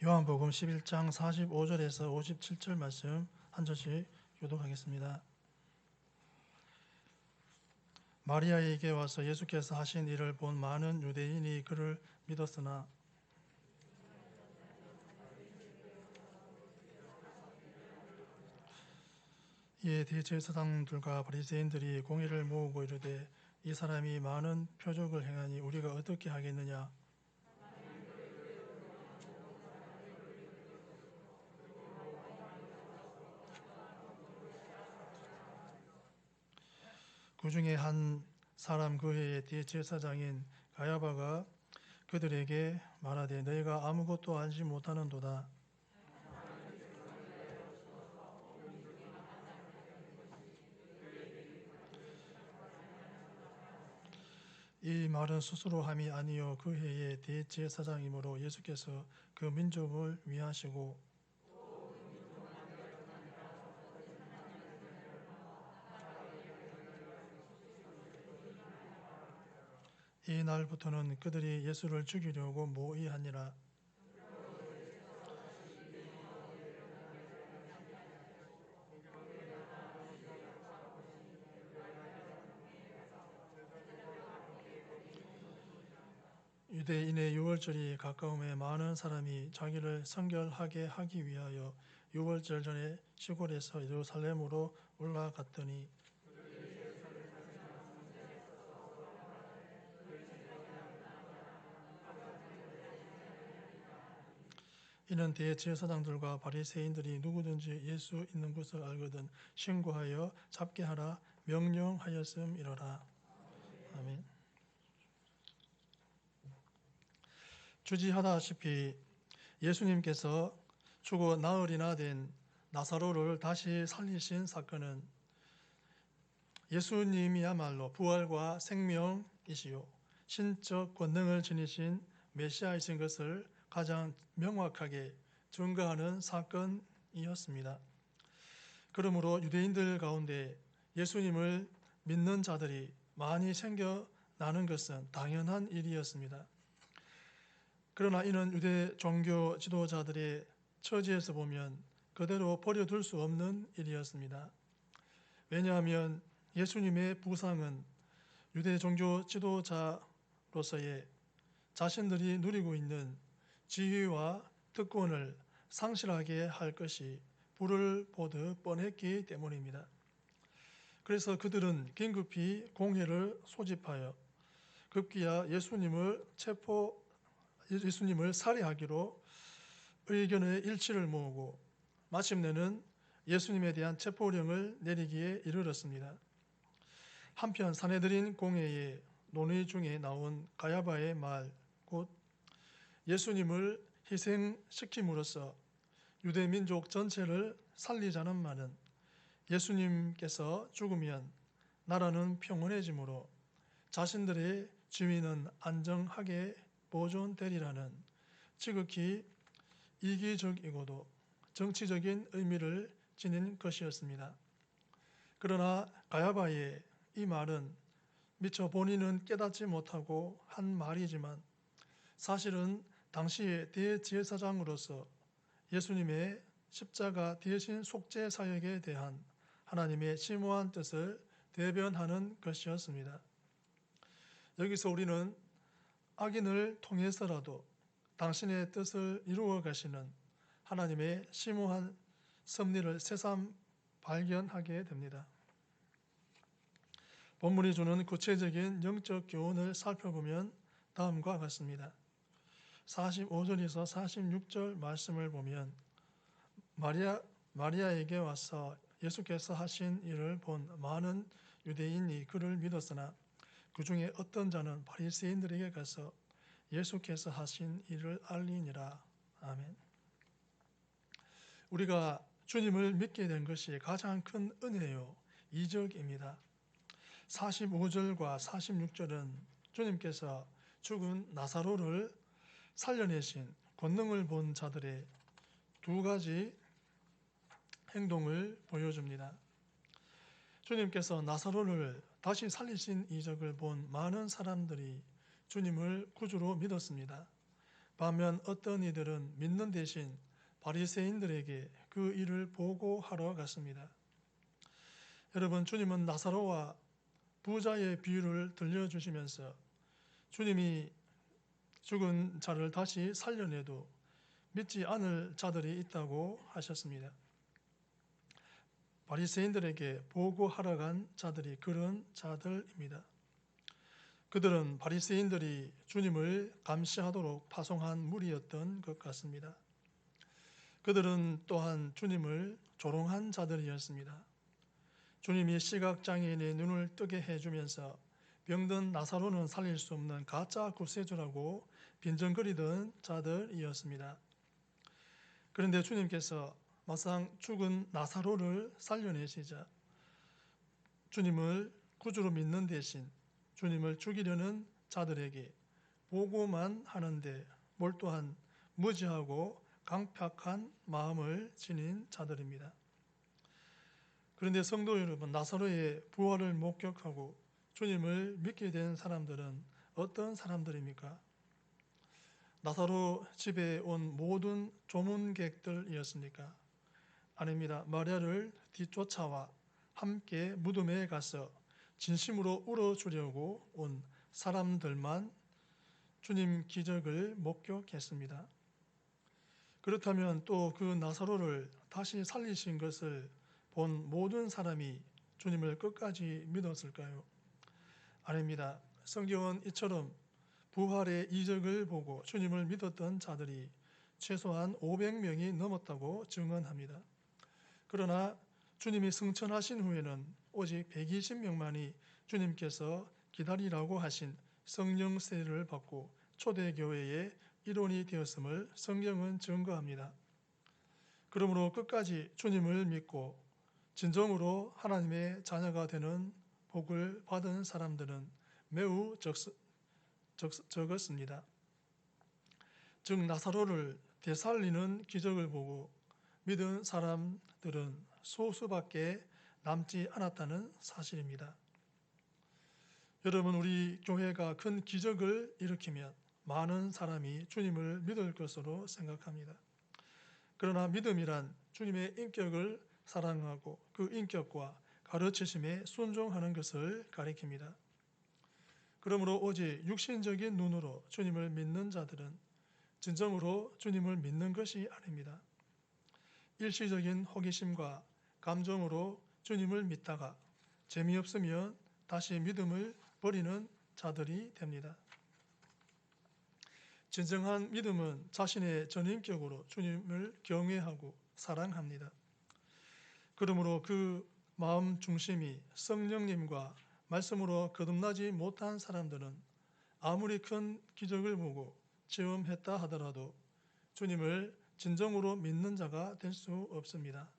요한복음 11장 45절에서 57절 말씀 한 절씩 교독하겠습니다. 마리아에게 와서 예수께서 하신 일을 본 많은 유대인이 그를 믿었으나 이에 대제사장들과 바리새인들이 공의를 모으고 이르되 이 사람이 많은 표적을 행하니 우리가 어떻게 하겠느냐. 그 중에 한 사람 그 해의 대제사장인 가야바가 그들에게 말하되 너희가 아무것도 알지 못하는도다. 이 말은 스스로 함이 아니요 그 해의 대제사장이므로 예수께서 그 민족을 위하시고 이 날부터는 그들이 예수를 죽이려고 모의하니라. 유대인의 유월절이 가까움에 많은 사람이 자기를 성결하게 하기 위하여 유월절 전에 시골에서 예루살렘으로 올라갔더니 이는 대제사장들과 바리새인들이 누구든지 예수 있는 것을 알거든 신고하여 잡게 하라 명령하였음이로라. 아멘. 주지하다시피 예수님께서 죽어 나흘이나 된 나사로를 다시 살리신 사건은 예수님이야말로 부활과 생명이시요 신적 권능을 지니신 메시아이신 것을 가장 명확하게 증거하는 사건이었습니다. 그러므로 유대인들 가운데 예수님을 믿는 자들이 많이 생겨나는 것은 당연한 일이었습니다. 그러나 이는 유대 종교 지도자들의 처지에서 보면 그대로 버려둘 수 없는 일이었습니다. 왜냐하면 예수님의 부상은 유대 종교 지도자로서의 자신들이 누리고 있는 지위와 특권을 상실하게 할 것이 불을 보듯 뻔했기 때문입니다. 그래서 그들은 긴급히 공회를 소집하여 급기야 예수님을 살해하기로 의견의 일치를 모으고 마침내는 예수님에 대한 체포령을 내리기에 이르렀습니다. 한편 산헤드린 공회의 논의 중에 나온 가야바의 말, 곧 예수님을 희생시킴으로써 유대 민족 전체를 살리자는 말은 예수님께서 죽으면 나라는 평온해지므로 자신들의 지위는 안정하게 보존되리라는 지극히 이기적이고도 정치적인 의미를 지닌 것이었습니다. 그러나 가야바의 이 말은 미처 본인은 깨닫지 못하고 한 말이지만 사실은 당시의 대제사장으로서 예수님의 십자가 대신 속죄 사역에 대한 하나님의 심오한 뜻을 대변하는 것이었습니다. 여기서 우리는 악인을 통해서라도 당신의 뜻을 이루어 가시는 하나님의 심오한 섭리를 새삼 발견하게 됩니다. 본문이 주는 구체적인 영적 교훈을 살펴보면 다음과 같습니다. 45절에서 46절 말씀을 보면 마리아에게 와서 예수께서 하신 일을 본 많은 유대인이 그를 믿었으나 그 중에 어떤 자는 바리새인들에게 가서 예수께서 하신 일을 알리니라. 아멘. 우리가 주님을 믿게 된 것이 가장 큰 은혜요 이적입니다. 45절과 46절은 주님께서 죽은 나사로를 살려내신 권능을 본 자들의 두 가지 행동을 보여줍니다. 주님께서 나사로를 다시 살리신 이적을 본 많은 사람들이 주님을 구주로 믿었습니다. 반면 어떤 이들은 믿는 대신 바리새인들에게 그 일을 보고하러 갔습니다. 여러분, 주님은 나사로와 부자의 비유를 들려주시면서 주님이 죽은 자를 다시 살려내도 믿지 않을 자들이 있다고 하셨습니다. 바리새인들에게 보고하러 간 자들이 그런 자들입니다. 그들은 바리새인들이 주님을 감시하도록 파송한 무리였던 것 같습니다. 그들은 또한 주님을 조롱한 자들이었습니다. 주님이 시각장애인의 눈을 뜨게 해주면서 병든 나사로는 살릴 수 없는 가짜 구세주라고 빈정거리던 자들이었습니다. 그런데 주님께서 막상 죽은 나사로를 살려내시자 주님을 구주로 믿는 대신 주님을 죽이려는 자들에게 보고만 하는데 몰두한 무지하고 강팍한 마음을 지닌 자들입니다. 그런데 성도 여러분, 나사로의 부활을 목격하고 주님을 믿게 된 사람들은 어떤 사람들입니까? 나사로 집에 온 모든 조문객들이었습니까? 아닙니다. 마리아를 뒤쫓아와 함께 무덤에 가서 진심으로 울어주려고 온 사람들만 주님 기적을 목격했습니다. 그렇다면 또 그 나사로를 다시 살리신 것을 본 모든 사람이 주님을 끝까지 믿었을까요? 아닙니다. 성경은 이처럼 부활의 이적을 보고 주님을 믿었던 자들이 최소한 500명이 넘었다고 증언합니다. 그러나 주님이 승천하신 후에는 오직 120명만이 주님께서 기다리라고 하신 성령 세례를 받고 초대교회의 일원이 되었음을 성경은 증거합니다. 그러므로 끝까지 주님을 믿고 진정으로 하나님의 자녀가 되는 복을 받은 사람들은 매우 적었습니다. 즉 나사로를 되살리는 기적을 보고 믿은 사람들은 소수밖에 남지 않았다는 사실입니다. 여러분, 우리 교회가 큰 기적을 일으키면 많은 사람이 주님을 믿을 것으로 생각합니다. 그러나 믿음이란 주님의 인격을 사랑하고 그 인격과 가르치심에 순종하는 것을 가리킵니다. 그러므로 오직 육신적인 눈으로 주님을 믿는 자들은 진정으로 주님을 믿는 것이 아닙니다. 일시적인 호기심과 감정으로 주님을 믿다가 재미없으면 다시 믿음을 버리는 자들이 됩니다. 진정한 믿음은 자신의 전인격으로 주님을 경외하고 사랑합니다. 그러므로 그 마음 중심이 성령님과 말씀으로 거듭나지 못한 사람들은 아무리 큰 기적을 보고 체험했다 하더라도 주님을 진정으로 믿는 자가 될 수 없습니다.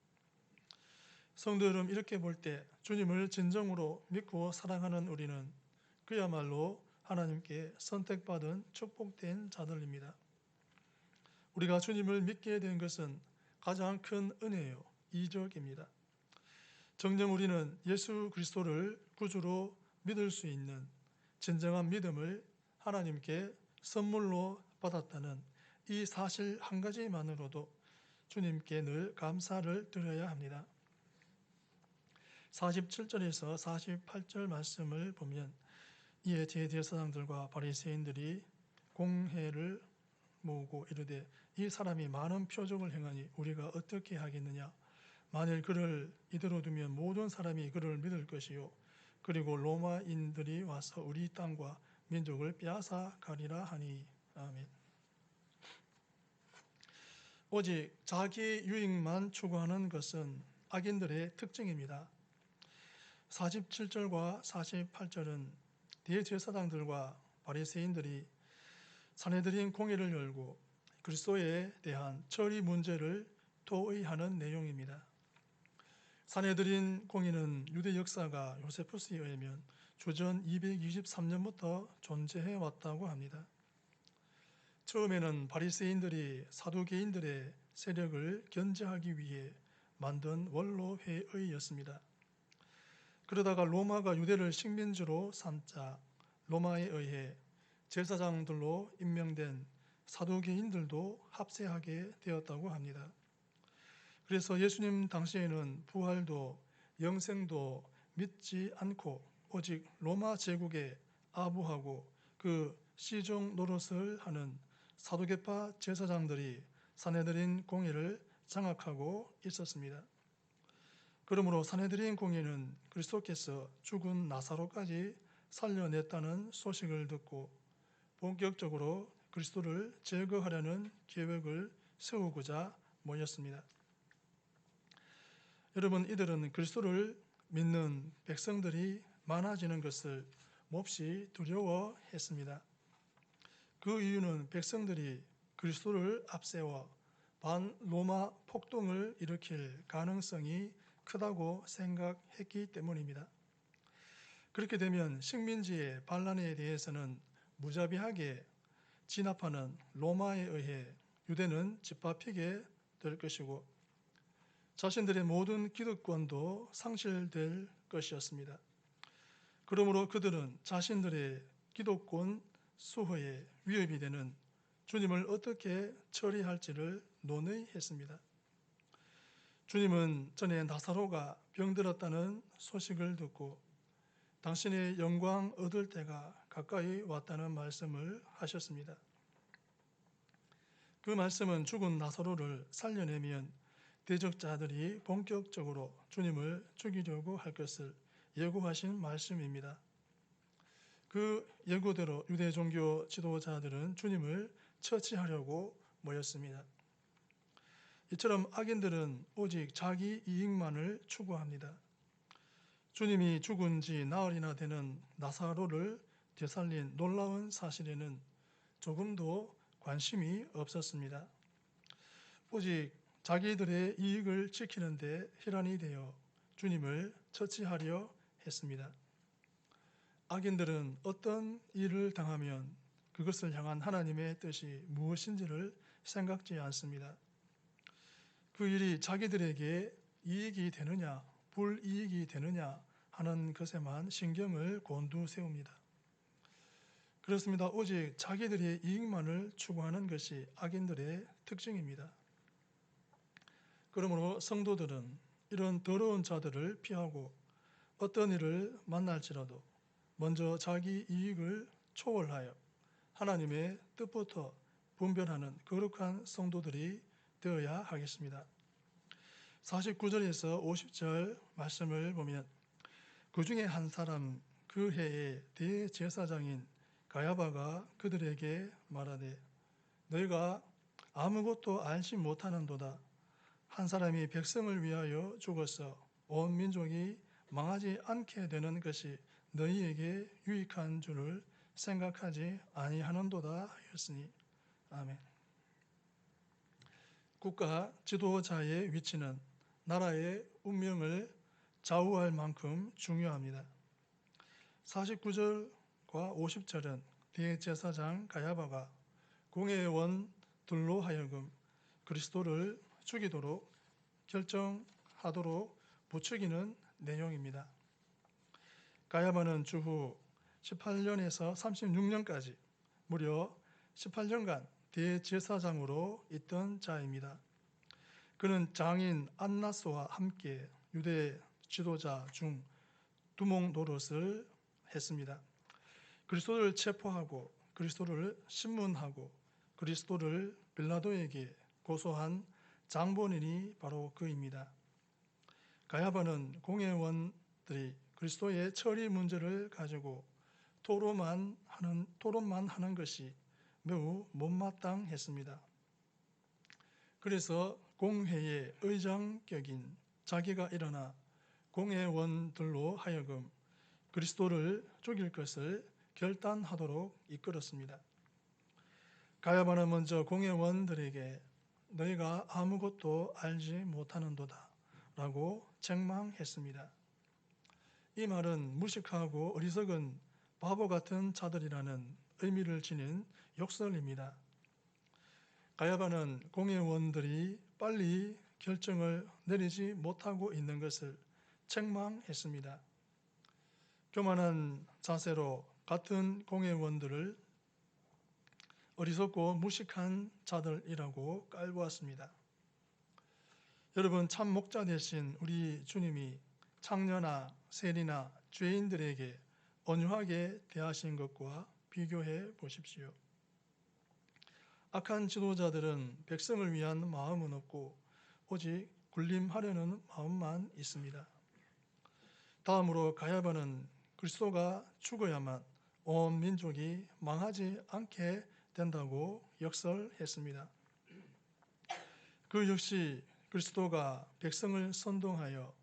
성도 여러분, 이렇게 볼 때 주님을 진정으로 믿고 사랑하는 우리는 그야말로 하나님께 선택받은 축복된 자들입니다. 우리가 주님을 믿게 된 것은 가장 큰 은혜요, 이적입니다. 정녕 우리는 예수 그리스도를 구주로 믿을 수 있는 진정한 믿음을 하나님께 선물로 받았다는 이 사실 한 가지만으로도 주님께 늘 감사를 드려야 합니다. 47절에서 48절 말씀을 보면 이에 대제사장들과 바리새인들이 공회를 모으고 이르되 이 사람이 많은 표적을 행하니 우리가 어떻게 하겠느냐? 만일 그를 이대로 두면 모든 사람이 그를 믿을 것이요 그리고 로마인들이 와서 우리 땅과 민족을 빼앗아 가리라 하니. 아멘. 오직 자기 유익만 추구하는 것은 악인들의 특징입니다. 47절과 48절은 대제사장들과 바리새인들이 산헤드린 공회를 열고 그리스도에 대한 처리 문제를 토의하는 내용입니다. 산헤드린 공회는 유대 역사가 요세푸스에 의하면 주전 223년부터 존재해 왔다고 합니다. 처음에는 바리새인들이 사두개인들의 세력을 견제하기 위해 만든 원로회의였습니다. 그러다가 로마가 유대를 식민지로 삼자 로마에 의해 제사장들로 임명된 사두개인들도 합세하게 되었다고 합니다. 그래서 예수님 당시에는 부활도 영생도 믿지 않고 오직 로마 제국에 아부하고 그 시종 노릇을 하는 사두개파 제사장들이 산헤드린 공회를 장악하고 있었습니다. 그러므로 산헤드린 공회는 그리스도께서 죽은 나사로까지 살려냈다는 소식을 듣고 본격적으로 그리스도를 제거하려는 계획을 세우고자 모였습니다. 여러분, 이들은 그리스도를 믿는 백성들이 많아지는 것을 몹시 두려워했습니다. 그 이유는 백성들이 그리스도를 앞세워 반로마 폭동을 일으킬 가능성이 크다고 생각했기 때문입니다. 그렇게 되면 식민지의 반란에 대해서는 무자비하게 진압하는 로마에 의해 유대는 짓밟히게 될 것이고 자신들의 모든 기득권도 상실될 것이었습니다. 그러므로 그들은 자신들의 기득권 수호에 위협이 되는 주님을 어떻게 처리할지를 논의했습니다. 주님은 전에 나사로가 병들었다는 소식을 듣고 당신의 영광 얻을 때가 가까이 왔다는 말씀을 하셨습니다. 그 말씀은 죽은 나사로를 살려내면 대적자들이 본격적으로 주님을 죽이려고 할 것을 예고하신 말씀입니다. 그 예고대로 유대 종교 지도자들은 주님을 처치하려고 모였습니다. 이처럼 악인들은 오직 자기 이익만을 추구합니다. 주님이 죽은 지 나흘이나 되는 나사로를 되살린 놀라운 사실에는 조금도 관심이 없었습니다. 오직 자기들의 이익을 지키는 데 혈안이 되어 주님을 처치하려 했습니다. 악인들은 어떤 일을 당하면 그것을 향한 하나님의 뜻이 무엇인지를 생각지 않습니다. 그 일이 자기들에게 이익이 되느냐, 불이익이 되느냐 하는 것에만 신경을 곤두세웁니다. 그렇습니다. 오직 자기들의 이익만을 추구하는 것이 악인들의 특징입니다. 그러므로 성도들은 이런 더러운 자들을 피하고 어떤 일을 만날지라도 먼저 자기 이익을 초월하여 하나님의 뜻부터 분별하는 거룩한 성도들이 되어야 하겠습니다. 49절에서 50절 말씀을 보면 그 중에 한 사람 그 해의 대제사장인 가야바가 그들에게 말하되 너희가 아무것도 알지 못하는도다. 한 사람이 백성을 위하여 죽어서 온 민족이 망하지 않게 되는 것이 너희에게 유익한 줄을 생각하지 아니하는도다 하였으니 아멘. 국가 지도자의 위치는 나라의 운명을 좌우할 만큼 중요합니다. 49절과 50절은 대제사장 가야바가 공회원들로 하여금 그리스도를 죽이도록 결정하도록 부추기는 내용입니다. 가야바는 주후 18년에서 36년까지 무려 18년간 대제사장으로 있던 자입니다. 그는 장인 안나스와 함께 유대 지도자 중 두목 노릇을 했습니다. 그리스도를 체포하고 그리스도를 신문하고 그리스도를 빌라도에게 고소한 장본인이 바로 그입니다. 가야바는 공회원들이 그리스도의 처리 문제를 가지고 토론만 하는 것이 매우 못마땅했습니다. 그래서 공회의 의장격인 자기가 일어나 공회원들로 하여금 그리스도를 죽일 것을 결단하도록 이끌었습니다. 가야바는 먼저 공회원들에게 너희가 아무것도 알지 못하는도다 라고 책망했습니다. 이 말은 무식하고 어리석은 바보 같은 자들이라는 의미를 지닌 욕설입니다. 가야바는 공회원들이 빨리 결정을 내리지 못하고 있는 것을 책망했습니다. 교만한 자세로 같은 공회원들을 어리석고 무식한 자들이라고 깔보았습니다. 여러분, 참 목자 되신 우리 주님이 창녀나 세리나 죄인들에게 온유하게 대하신 것과 비교해 보십시오. 악한 지도자들은 백성을 위한 마음은 없고 오직 군림하려는 마음만 있습니다. 다음으로 가야바는 그리스도가 죽어야만 온 민족이 망하지 않게 된다고 역설했습니다. 그 역시 그리스도가 백성을 선동하여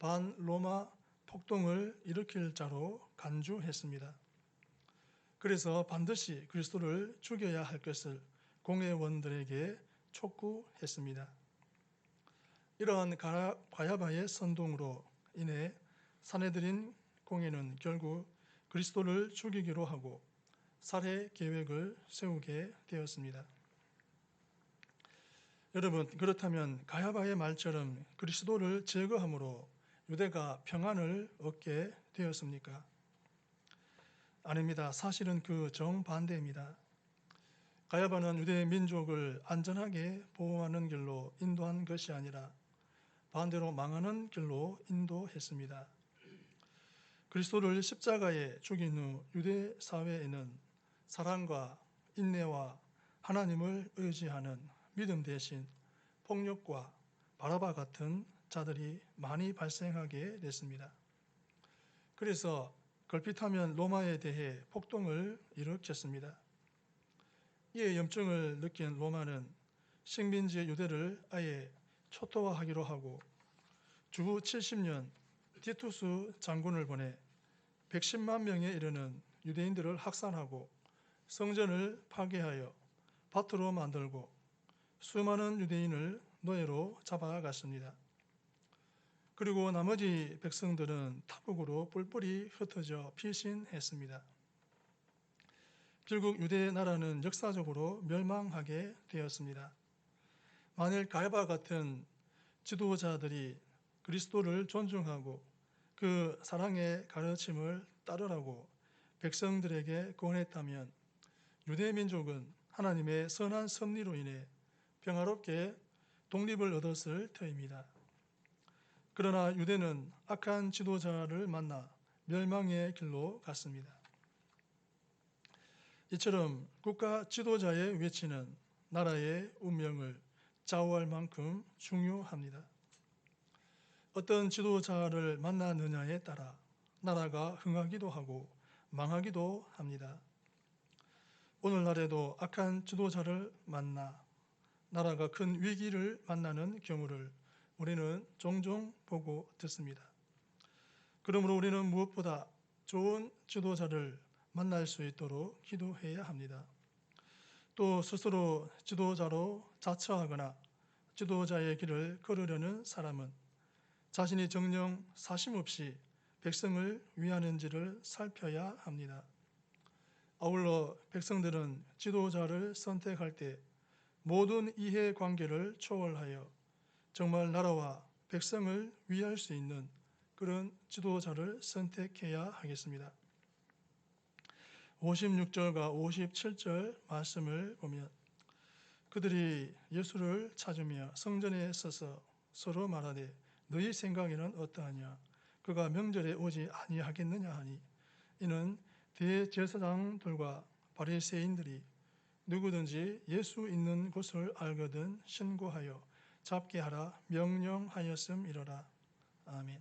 반로마 폭동을 일으킬 자로 간주했습니다. 그래서 반드시 그리스도를 죽여야 할 것을 공회원들에게 촉구했습니다. 이러한 가야바의 선동으로 인해 사내들인 공회는 결국 그리스도를 죽이기로 하고 살해 계획을 세우게 되었습니다. 여러분, 그렇다면 가야바의 말처럼 그리스도를 제거함으로 유대가 평안을 얻게 되었습니까? 아닙니다. 사실은 그 정반대입니다. 가야바는 유대 민족을 안전하게 보호하는 길로 인도한 것이 아니라 반대로 망하는 길로 인도했습니다. 그리스도를 십자가에 죽인 후 유대 사회에는 사랑과 인내와 하나님을 의지하는 믿음 대신 폭력과 바라바 같은 자들이 많이 발생하게 됐습니다. 그래서 걸핏하면 로마에 대해 폭동을 일으켰습니다. 이에 염증을 느낀 로마는 식민지 유대를 아예 초토화하기로 하고 주후 70년 티투스 장군을 보내 110만 명에 이르는 유대인들을 학살하고 성전을 파괴하여 밭으로 만들고 수많은 유대인을 노예로 잡아갔습니다. 그리고 나머지 백성들은 타국으로 뿔뿔이 흩어져 피신했습니다. 결국 유대 나라는 역사적으로 멸망하게 되었습니다. 만일 가야바 같은 지도자들이 그리스도를 존중하고 그 사랑의 가르침을 따르라고 백성들에게 권했다면 유대 민족은 하나님의 선한 섭리로 인해 평화롭게 독립을 얻었을 터입니다. 그러나 유대는 악한 지도자를 만나 멸망의 길로 갔습니다. 이처럼 국가 지도자의 위치는 나라의 운명을 좌우할 만큼 중요합니다. 어떤 지도자를 만나느냐에 따라 나라가 흥하기도 하고 망하기도 합니다. 오늘날에도 악한 지도자를 만나 나라가 큰 위기를 만나는 경우를 우리는 종종 보고 듣습니다. 그러므로 우리는 무엇보다 좋은 지도자를 만날 수 있도록 기도해야 합니다. 또 스스로 지도자로 자처하거나 지도자의 길을 걸으려는 사람은 자신이 정녕 사심없이 백성을 위하는지를 살펴야 합니다. 아울러 백성들은 지도자를 선택할 때 모든 이해관계를 초월하여 정말 나라와 백성을 위할 수 있는 그런 지도자를 선택해야 하겠습니다. 56절과 57절 말씀을 보면 그들이 예수를 찾으며 성전에 서서 서로 말하되 너희 생각에는 어떠하냐? 그가 명절에 오지 아니하겠느냐 하니 이는 대제사장들과 바리새인들이 누구든지 예수 있는 곳을 알거든 신고하여 잡게 하라 명령하였음이로라. 아멘.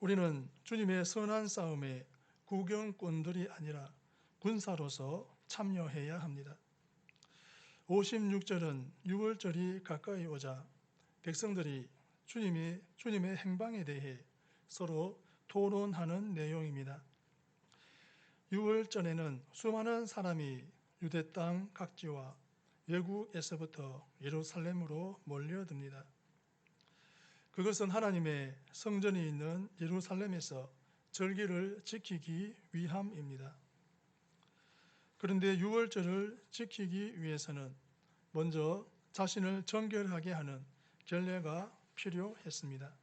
우리는 주님의 선한 싸움에 구경꾼들이 아니라 군사로서 참여해야 합니다. 56절은 유월절이 가까이 오자 백성들이 주님의 행방에 대해 서로 토론하는 내용입니다. 유월절에는 수많은 사람이 유대 땅 각지와 외국에서부터 예루살렘으로 몰려듭니다. 그것은 하나님의 성전이 있는 예루살렘에서 절기를 지키기 위함입니다. 그런데 유월절을 지키기 위해서는 먼저 자신을 정결하게 하는 결례가 필요했습니다.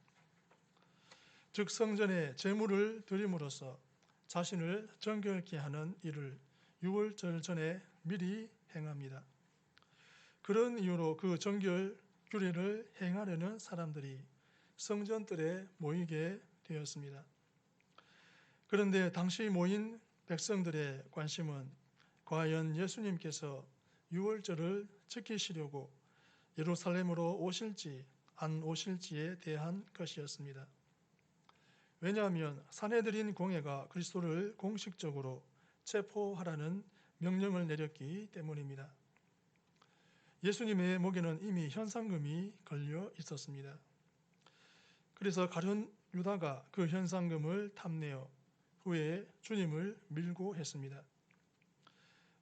즉 성전에 제물을 드림으로써 자신을 정결케 하는 일을 유월절 전에 미리 행합니다. 그런 이유로 그 정결 규례를 행하려는 사람들이 성전들에 모이게 되었습니다. 그런데 당시 모인 백성들의 관심은 과연 예수님께서 유월절을 지키시려고 예루살렘으로 오실지 안 오실지에 대한 것이었습니다. 왜냐하면 산헤드린 공회가 그리스도를 공식적으로 체포하라는 명령을 내렸기 때문입니다. 예수님의 목에는 이미 현상금이 걸려 있었습니다. 그래서 가룟 유다가 그 현상금을 탐내어 후에 주님을 밀고 했습니다.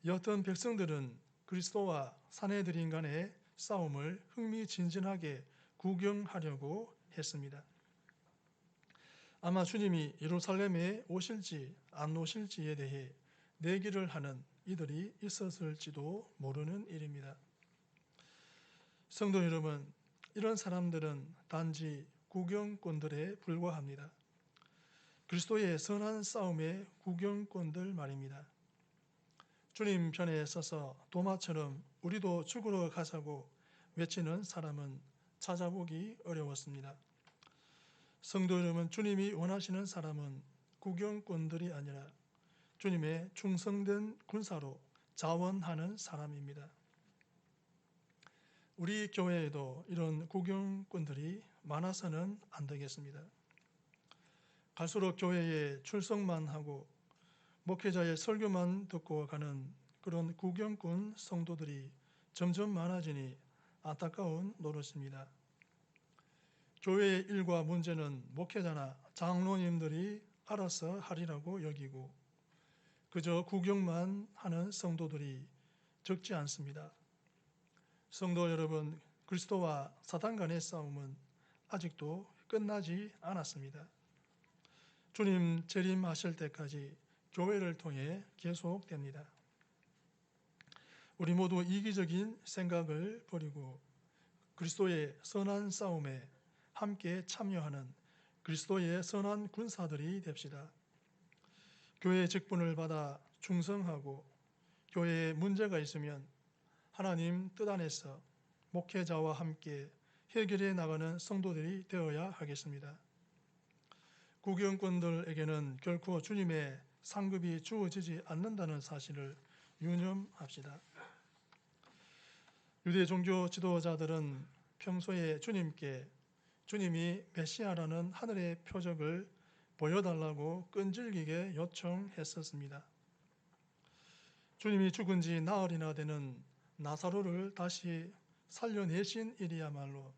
여튼 백성들은 그리스도와 산헤드린 간의 싸움을 흥미진진하게 구경하려고 했습니다. 아마 주님이 예루살렘에 오실지 안 오실지에 대해 내기를 하는 이들이 있었을지도 모르는 일입니다. 성도 여러분, 이런 사람들은 단지 구경꾼들에 불과합니다. 그리스도의 선한 싸움의 구경꾼들 말입니다. 주님 편에 서서 도마처럼 우리도 죽으러 가자고 외치는 사람은 찾아보기 어려웠습니다. 성도 여러분, 주님이 원하시는 사람은 구경꾼들이 아니라 주님의 충성된 군사로 자원하는 사람입니다. 우리 교회에도 이런 구경꾼들이 많아서는 안 되겠습니다. 갈수록 교회에 출석만 하고 목회자의 설교만 듣고 가는 그런 구경꾼 성도들이 점점 많아지니 안타까운 노릇입니다. 교회의 일과 문제는 목회자나 장로님들이 알아서 하리라고 여기고 그저 구경만 하는 성도들이 적지 않습니다. 성도 여러분, 그리스도와 사단 간의 싸움은 아직도 끝나지 않았습니다. 주님 재림하실 때까지 교회를 통해 계속됩니다. 우리 모두 이기적인 생각을 버리고 그리스도의 선한 싸움에 함께 참여하는 그리스도의 선한 군사들이 됩시다. 교회의 직분을 받아 충성하고 교회에 문제가 있으면 하나님 뜻 안에서 목회자와 함께 해결해 나가는 성도들이 되어야 하겠습니다. 구경꾼들에게는 결코 주님의 상급이 주어지지 않는다는 사실을 유념합시다. 유대 종교 지도자들은 평소에 주님이 메시아라는 하늘의 표적을 보여달라고 끈질기게 요청했었습니다. 주님이 죽은 지 나흘이나 되는 나사로를 다시 살려내신 일이야말로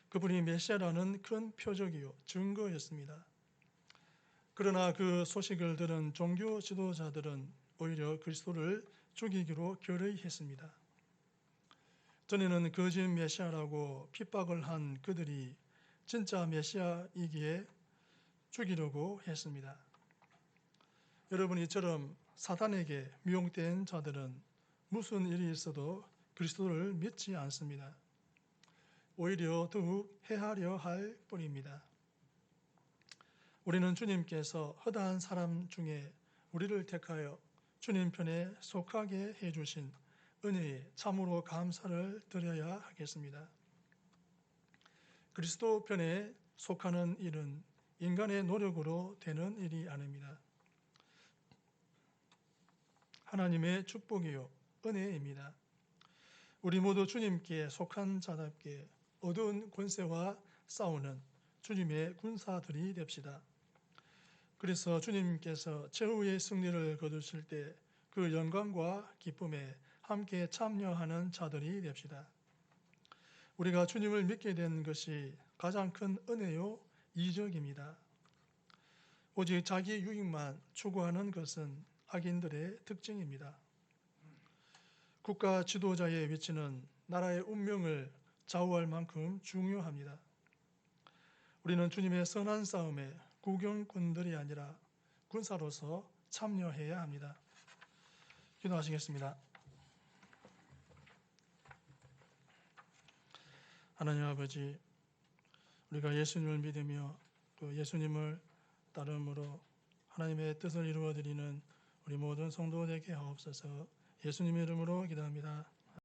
그분이 메시아라는 큰 표적이요 증거였습니다. 그러나 그 소식을 들은 종교 지도자들은 오히려 그리스도를 죽이기로 결의했습니다. 전에는 거짓 메시아라고 핍박을 한 그들이 진짜 메시아이기에 죽이려고 했습니다. 여러분, 이처럼 사단에게 미혹된 자들은 무슨 일이 있어도 그리스도를 믿지 않습니다. 오히려 더욱 해하려 할 뿐입니다. 우리는 주님께서 허다한 사람 중에 우리를 택하여 주님 편에 속하게 해주신 은혜에 참으로 감사를 드려야 하겠습니다. 그리스도 편에 속하는 일은 인간의 노력으로 되는 일이 아닙니다. 하나님의 축복이요 은혜입니다. 우리 모두 주님께 속한 자답게 어두운 권세와 싸우는 주님의 군사들이 됩시다. 그래서 주님께서 최후의 승리를 거두실 때 그 영광과 기쁨에 함께 참여하는 자들이 됩시다. 우리가 주님을 믿게 된 것이 가장 큰 은혜요 이적입니다. 오직 자기 유익만 추구하는 것은 악인들의 특징입니다. 국가 지도자의 위치는 나라의 운명을 좌우할 만큼 중요합니다. 우리는 주님의 선한 싸움에 구경꾼들이 아니라 군사로서 참여해야 합니다. 기도하시겠습니다. 하나님 아버지, 우리가 예수님을 믿으며 또 예수님을 따름으로 하나님의 뜻을 이루어드리는 우리 모든 성도 되게 하옵소서. 예수님의 이름으로 기도합니다.